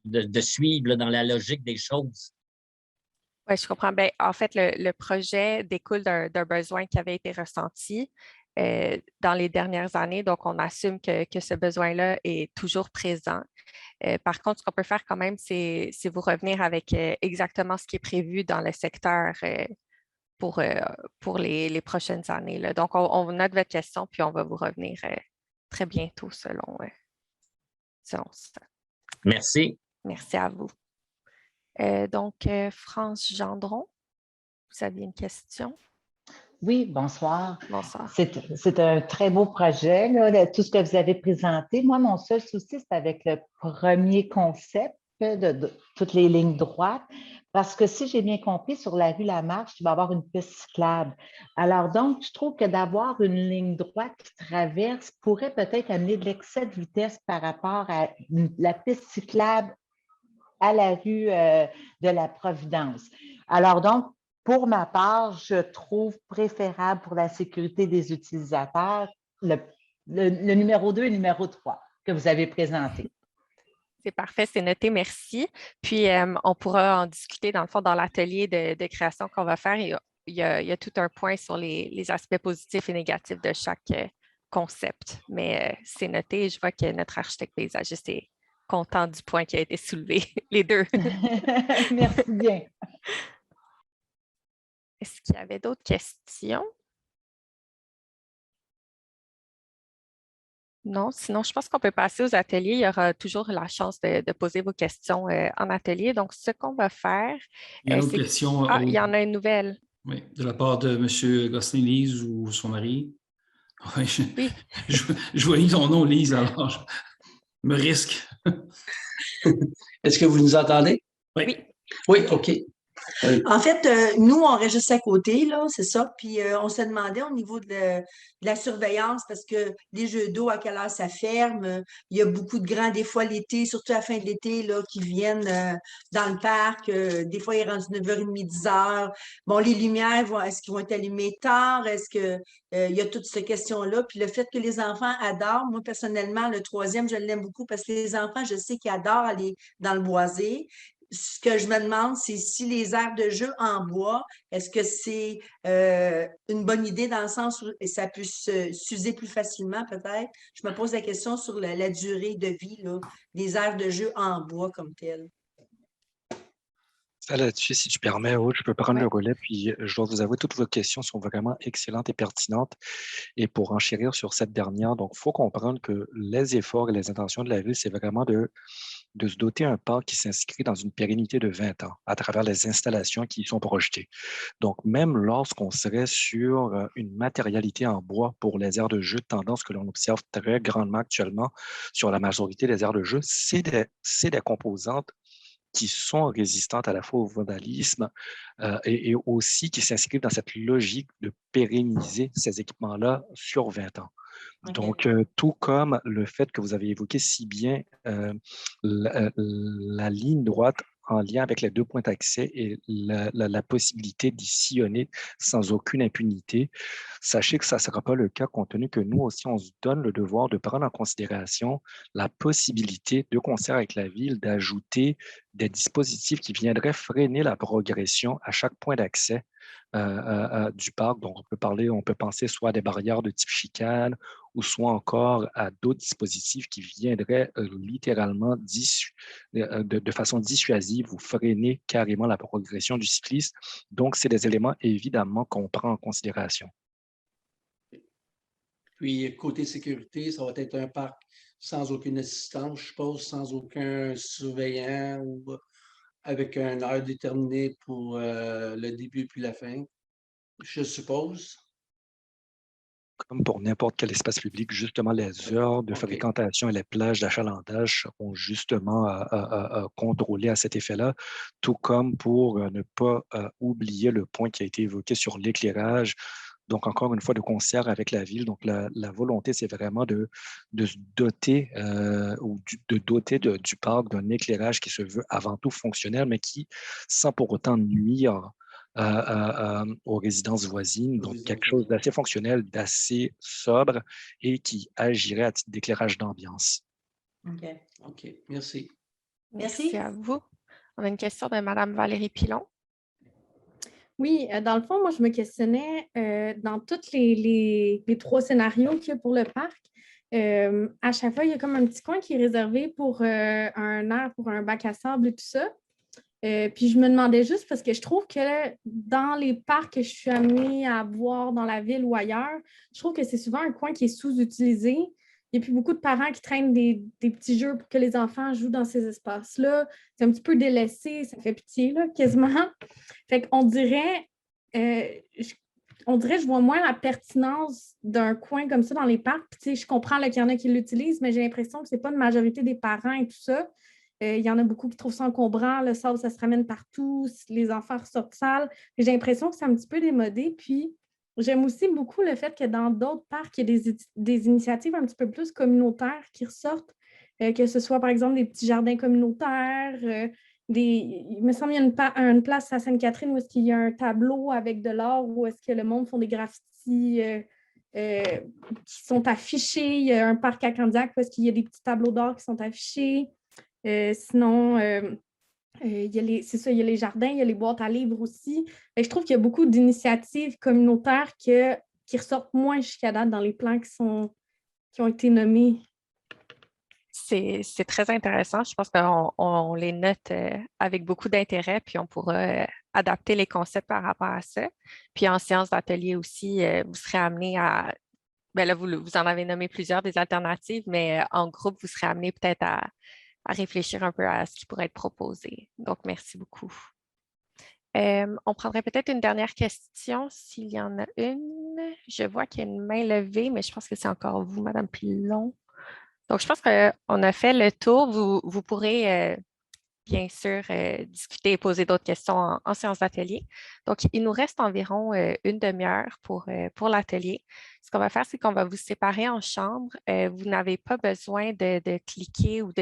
de suivre là, dans la logique des choses. Oui, je comprends. Ben, en fait, le projet découle d'un besoin qui avait été ressenti dans les dernières années. Donc, on assume que ce besoin-là est toujours présent. Par contre, ce qu'on peut faire quand même, c'est vous revenir avec exactement ce qui est prévu dans le secteur pour les prochaines années, là. Donc, on note votre question, puis on va vous revenir très bientôt selon ça. Merci. Merci à vous. Donc, France Gendron, vous aviez une question? Oui, bonsoir. Bonsoir. C'est un très beau projet, là, tout ce que vous avez présenté. Moi, mon seul souci, c'est avec le premier concept de toutes les lignes droites, parce que si j'ai bien compris, sur la rue Lamarche, il va y avoir une piste cyclable. Alors donc, je trouve que d'avoir une ligne droite qui traverse pourrait peut-être amener de l'excès de vitesse par rapport à la piste cyclable à la rue de la Providence. Alors donc, pour ma part, je trouve préférable pour la sécurité des utilisateurs le numéro 2 et le numéro 3 que vous avez présenté. C'est parfait, c'est noté, merci. Puis, on pourra en discuter dans le fond dans l'atelier de création qu'on va faire. Il y a tout un point sur les aspects positifs et négatifs de chaque concept. Mais c'est noté, je vois que notre architecte paysagiste est content du point qui a été soulevé, les deux. Merci bien. Est-ce qu'il y avait d'autres questions? Non, sinon, je pense qu'on peut passer aux ateliers. Il y aura toujours la chance de poser vos questions en atelier. Donc, ce qu'on va faire, Il y a une autre c'est... question Ah, il y en a une nouvelle. oui, de la part de M. Gosselin-Lise ou son mari. Oui, Oui. je voyais son nom, Lise, alors je me risque. Est-ce que vous nous entendez? Oui. Oui, OK. En fait, nous, on reste juste à côté, là, c'est ça. Puis on se demandait au niveau de la surveillance, parce que les jeux d'eau, à quelle heure ça ferme? Il y a beaucoup de grands, des fois l'été, surtout à la fin de l'été, là, qui viennent dans le parc. Des fois, il est rendu 9h30, 10h. Bon, les lumières, est-ce qu'ils vont être allumées tard? Est-ce que il y a toutes ces questions-là? Puis le fait que les enfants adorent, moi, personnellement, le troisième, je l'aime beaucoup parce que les enfants, je sais qu'ils adorent aller dans le boisé. Ce que je me demande, c'est si les aires de jeu en bois, est-ce que c'est une bonne idée dans le sens où ça peut s'user plus facilement, peut-être? Je me pose la question sur la durée de vie là, des aires de jeu en bois comme telles. Ça, là-dessus, si tu permets, Aude, je peux prendre Ouais. le relais, puis je dois vous avouer, toutes vos questions sont vraiment excellentes et pertinentes. Et pour enchérir sur cette dernière, donc, il faut comprendre que les efforts et les intentions de la ville, c'est vraiment de se doter un parc qui s'inscrit dans une pérennité de 20 ans à travers les installations qui y sont projetées. Donc, même lorsqu'on serait sur une matérialité en bois pour les aires de jeu, tendance que l'on observe très grandement actuellement sur la majorité des aires de jeu, c'est des composantes qui sont résistantes à la fois au vandalisme et aussi qui s'inscrivent dans cette logique de pérenniser ces équipements-là sur 20 ans. Okay. Donc, tout comme le fait que vous avez évoqué si bien la ligne droite en lien avec les 2 points d'accès et la possibilité d'y sillonner sans aucune impunité. Sachez que ça ne sera pas le cas compte tenu que nous aussi, on se donne le devoir de prendre en considération la possibilité, de concert avec la ville, d'ajouter des dispositifs qui viendraient freiner la progression à chaque point d'accès du parc. Donc, on peut penser soit à des barrières de type chicane ou soit encore à d'autres dispositifs qui viendraient littéralement de façon dissuasive ou freiner carrément la progression du cycliste. Donc, c'est des éléments évidemment qu'on prend en considération. Puis, côté sécurité, ça va être un parc sans aucune assistance, je suppose, sans aucun surveillant ou avec une heure déterminée pour le début puis la fin, je suppose. Comme pour n'importe quel espace public, justement, les heures de OK. fréquentation et les plages d'achalandage seront justement contrôlées à cet effet-là, tout comme pour ne pas oublier le point qui a été évoqué sur l'éclairage. Donc, encore une fois, de concert avec la ville. Donc, la volonté, c'est vraiment de se doter ou de doter du parc d'un éclairage qui se veut avant tout fonctionnel, mais qui, sans pour autant nuire aux résidences voisines. Donc, quelque chose d'assez fonctionnel, d'assez sobre et qui agirait à titre d'éclairage d'ambiance. OK. OK, merci. Merci à vous. On a une question de Mme Valérie Pilon. Oui, dans le fond, moi, je me questionnais dans tous les 3 scénarios qu'il y a pour le parc. À chaque fois, il y a comme un petit coin qui est réservé pour un air, pour un bac à sable et tout ça. Puis je me demandais juste parce que je trouve que dans les parcs que je suis amenée à voir dans la ville ou ailleurs, je trouve que c'est souvent un coin qui est sous-utilisé. Il n'y a plus beaucoup de parents qui traînent des petits jeux pour que les enfants jouent dans ces espaces-là. C'est un petit peu délaissé, ça fait pitié, là, quasiment. Fait qu'on dirait, je vois moins la pertinence d'un coin comme ça dans les parcs. Puis, tu sais, je comprends là, qu'il y en a qui l'utilisent, mais j'ai l'impression que ce n'est pas une majorité des parents et tout ça. Il y en a beaucoup qui trouvent ça encombrant, le sable, ça se ramène partout, les enfants ressortent sales. J'ai l'impression que c'est un petit peu démodé. Puis, j'aime aussi beaucoup le fait que dans d'autres parcs, il y a des initiatives un petit peu plus communautaires qui ressortent, que ce soit, par exemple, des petits jardins communautaires, il me semble qu'il y a une place à Sainte-Catherine où est-ce qu'il y a un tableau avec de l'or, où est-ce que le monde font des graffitis qui sont affichés. Il y a un parc à Candiac où est-ce qu'il y a des petits tableaux d'or qui sont affichés. Sinon, il y a il y a les jardins, il y a les boîtes à livres aussi. Et je trouve qu'il y a beaucoup d'initiatives communautaires qui ressortent moins jusqu'à date dans les plans qui ont été nommés. C'est très intéressant. Je pense qu'on les note avec beaucoup d'intérêt, puis on pourra adapter les concepts par rapport à ça. Puis en séance d'atelier aussi, vous serez amené à... Bien là, vous en avez nommé plusieurs des alternatives, mais en groupe, vous serez amené peut-être à réfléchir un peu à ce qui pourrait être proposé. Donc, merci beaucoup. On prendrait peut-être une dernière question s'il y en a une. Je vois qu'il y a une main levée, mais je pense que c'est encore vous, Mme Pilon. Donc, je pense qu'on a fait le tour. Vous pourrez bien sûr discuter et poser d'autres questions en séance d'atelier. Donc, il nous reste environ une demi-heure pour l'atelier. Ce qu'on va faire, c'est qu'on va vous séparer en chambres. Vous n'avez pas besoin de cliquer ou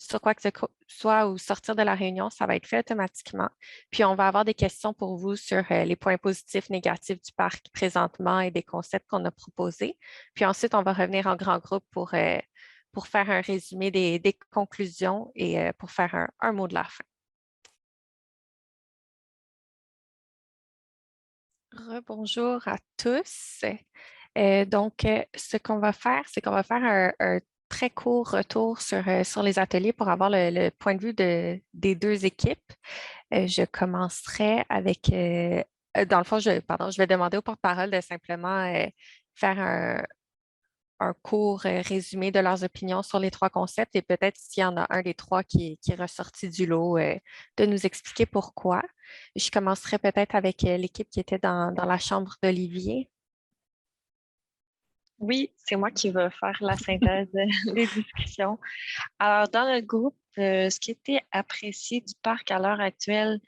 sur quoi que ce soit ou sortir de la réunion. Ça va être fait automatiquement. Puis, on va avoir des questions pour vous sur les points positifs, négatifs du parc présentement et des concepts qu'on a proposés. Puis ensuite, on va revenir en grand groupe pour faire un résumé des conclusions et pour faire un mot de la fin. Rebonjour à tous. Donc, ce qu'on va faire, c'est qu'on va faire un très court retour sur les ateliers pour avoir le point de vue des 2 équipes. Je commencerai avec, dans le fond, je vais demander au porte-parole de simplement faire un court résumé de leurs opinions sur les 3 concepts et peut-être s'il y en a un des 3 qui est ressorti du lot, de nous expliquer pourquoi. Je commencerai peut-être avec l'équipe qui était dans la chambre d'Olivier. Oui, c'est moi qui vais faire la synthèse des discussions. Alors, dans le groupe, ce qui était apprécié du parc à l'heure actuelle,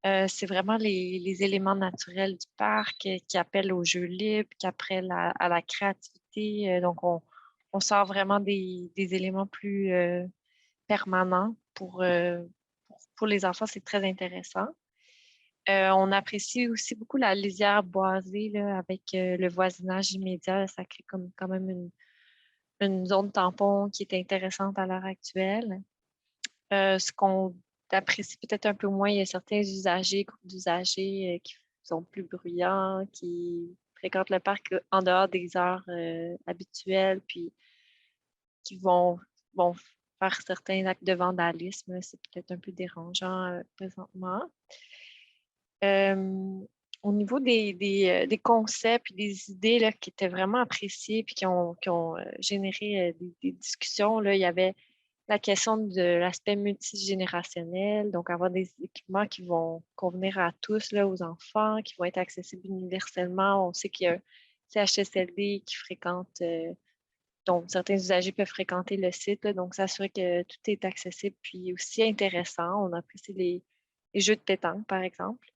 c'est vraiment les éléments naturels du parc qui appellent au jeu libre, qui appellent à la créativité. Donc, on sort vraiment des éléments plus permanents pour les enfants. C'est très intéressant. On apprécie aussi beaucoup la lisière boisée là, avec le voisinage immédiat. Ça crée quand même une zone tampon qui est intéressante à l'heure actuelle. Ce qu'on apprécie peut-être un peu moins, il y a certains groupes d'usagers qui sont plus bruyants, qui fréquentent le parc en dehors des heures habituelles, puis qui vont faire certains actes de vandalisme. C'est peut-être un peu dérangeant présentement. Au niveau des concepts et des idées là, qui étaient vraiment appréciées et qui ont généré des discussions, là, il y avait la question de l'aspect multigénérationnel, donc avoir des équipements qui vont convenir à tous, là, aux enfants, qui vont être accessibles universellement. On sait qu'il y a un CHSLD qui fréquente, donc certains usagers peuvent fréquenter le site, là, donc s'assurer que tout est accessible puis aussi intéressant. On apprécie les jeux de pétanque, par exemple.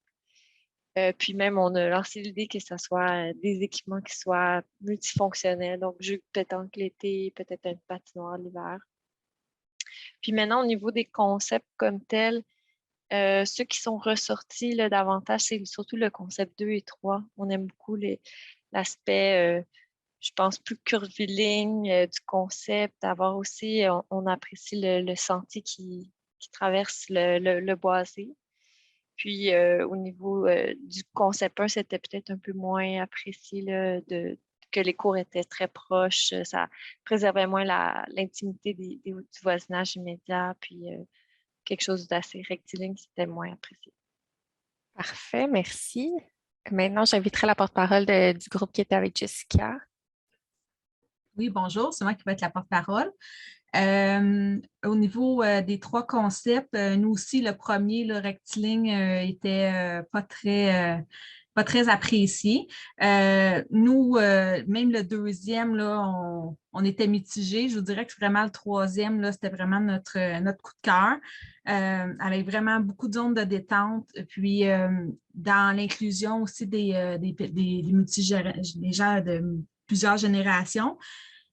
Puis même, on a lancé l'idée que ce soit des équipements qui soient multifonctionnels, donc jeux de pétanque l'été, peut-être une patinoire l'hiver. Puis maintenant, au niveau des concepts comme tels, ceux qui sont ressortis là, davantage, c'est surtout le concept 2 et 3. On aime beaucoup l'aspect, je pense, plus curviligne du concept, d'avoir aussi, on apprécie le sentier qui traverse le boisé. Puis au niveau du concept 1, c'était peut-être un peu moins apprécié là, que les cours étaient très proches. Ça préservait moins l'intimité du voisinage immédiat, puis quelque chose d'assez rectiligne, c'était moins apprécié. Parfait, merci. Maintenant, j'inviterai la porte-parole du groupe qui était avec Jessica. Oui, bonjour, c'est moi qui vais être la porte-parole. Au niveau des 3 concepts, nous aussi, le premier, le rectiligne, était pas très apprécié. Nous, même le deuxième, là, on était mitigés. Je vous dirais que vraiment le troisième, là, c'était vraiment notre coup de cœur, avec vraiment beaucoup de zones de détente. Puis, dans l'inclusion aussi des gens de plusieurs générations.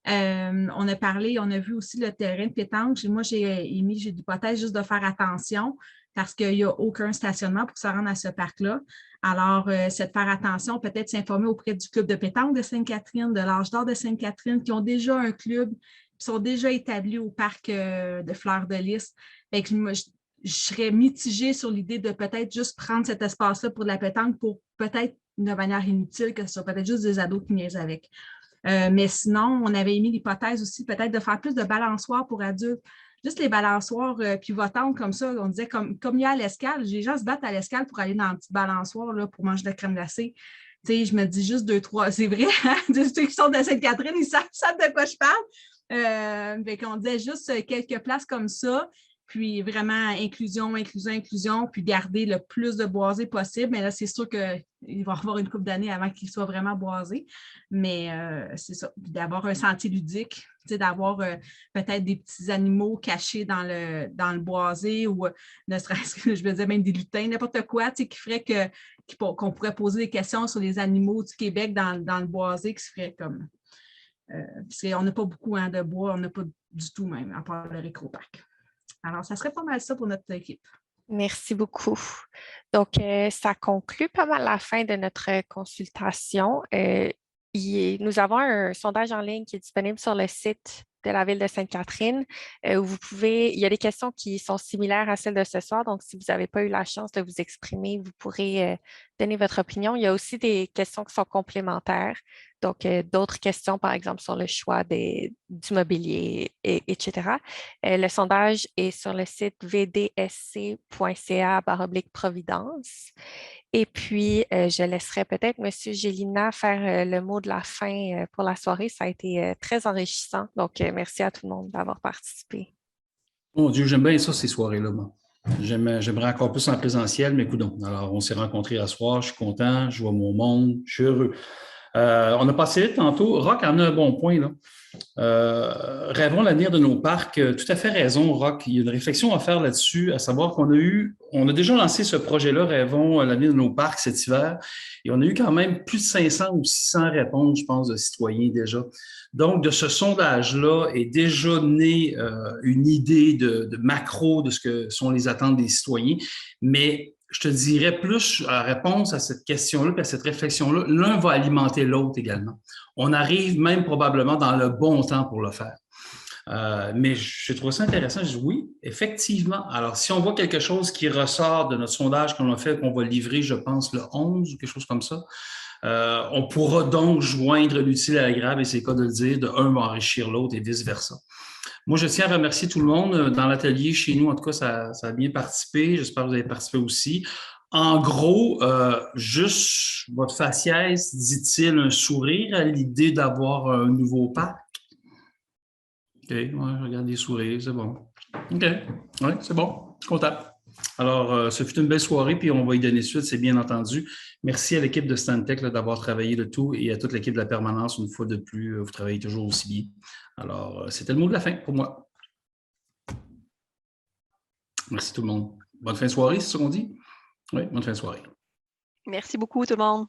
On a vu aussi le terrain de pétanque. Moi, j'ai l'hypothèse juste de faire attention parce qu'il n'y a aucun stationnement pour se rendre à ce parc-là. Alors, c'est de faire attention, peut-être s'informer auprès du club de pétanque de Sainte-Catherine, de l'Âge d'or de Sainte-Catherine, qui ont déjà un club, qui sont déjà établis au parc de Fleur-de-Lys. Moi, je serais mitigée sur l'idée de peut-être juste prendre cet espace-là pour de la pétanque pour peut-être de manière inutile, que ce soit peut-être juste des ados qui niaisent avec. Mais sinon, on avait émis l'hypothèse aussi peut-être de faire plus de balançoires pour adultes. Juste les balançoires pivotantes comme ça, on disait comme il y a à l'Escale, les gens se battent à l'Escale pour aller dans une petite balançoire là, pour manger de la crème glacée. Tu sais, je me dis juste 2, 3, c'est vrai, hein? Ceux qui sont de Sainte-Catherine, ils savent de quoi je parle. On disait juste quelques places comme ça. Puis vraiment, inclusion, puis garder le plus de boisé possible. Mais là, c'est sûr qu'il va y avoir une couple d'années avant qu'il soit vraiment boisé. Mais c'est ça, d'avoir un sentier ludique, d'avoir peut-être des petits animaux cachés dans le boisé ou ne serait-ce que, je veux dire, même des lutins, n'importe quoi, qui ferait qu'on pourrait poser des questions sur les animaux du Québec dans le boisé, qui se ferait comme... parce qu'on n'a pas beaucoup de bois, on n'a pas du tout même, à part le récro-parc. Alors, ça serait pas mal ça pour notre équipe. Merci beaucoup. Donc, ça conclut pas mal la fin de notre consultation. Nous avons un sondage en ligne qui est disponible sur le site de la Ville de Sainte-Catherine. Il y a des questions qui sont similaires à celles de ce soir. Donc, si vous n'avez pas eu la chance de vous exprimer, vous pourrez donner votre opinion. Il y a aussi des questions qui sont complémentaires. Donc, d'autres questions, par exemple, sur le choix du mobilier, etc. Le sondage est sur le site vdsc.ca/providence. Et puis, je laisserai peut-être M. Gélinas faire le mot de la fin pour la soirée. Ça a été très enrichissant. Donc, merci à tout le monde d'avoir participé. Mon Dieu, j'aime bien ça, ces soirées-là, moi. J'aimerais encore plus en présentiel, mais coudonc. Alors, on s'est rencontrés à soir, je suis content, je vois mon monde, je suis heureux. On a passé vite tantôt. Roch en a un bon point, là. Rêvons l'avenir de nos parcs. Tout à fait raison, Roch. Il y a une réflexion à faire là-dessus, à savoir qu'on a déjà lancé ce projet-là, Rêvons l'avenir de nos parcs cet hiver, et on a eu quand même plus de 500 ou 600 réponses, je pense, de citoyens déjà. Donc, de ce sondage-là est déjà née une idée de macro de ce que sont les attentes des citoyens, mais je te dirais plus en réponse à cette question-là et à cette réflexion-là, l'un va alimenter l'autre également. On arrive même probablement dans le bon temps pour le faire. Mais je trouve ça intéressant. Je dis oui, effectivement. Alors, si on voit quelque chose qui ressort de notre sondage qu'on a fait, qu'on va livrer, je pense, le 11 ou quelque chose comme ça, on pourra donc joindre l'utile à l'agréable, et c'est le cas de le dire, de un va enrichir l'autre et vice-versa. Moi, je tiens à remercier tout le monde. Dans l'atelier, chez nous, en tout cas, ça a bien participé. J'espère que vous avez participé aussi. En gros, juste votre faciès, dit-il, un sourire à l'idée d'avoir un nouveau parc? OK, ouais, je regarde les sourires, c'est bon. OK, oui, c'est bon, content. Alors, ce fut une belle soirée, puis on va y donner suite, c'est bien entendu. Merci à l'équipe de Stantec d'avoir travaillé le tout et à toute l'équipe de la permanence, une fois de plus, vous travaillez toujours aussi bien. Alors, c'était le mot de la fin pour moi. Merci tout le monde. Bonne fin de soirée, c'est ce qu'on dit? Oui, bonne fin de soirée. Merci beaucoup tout le monde.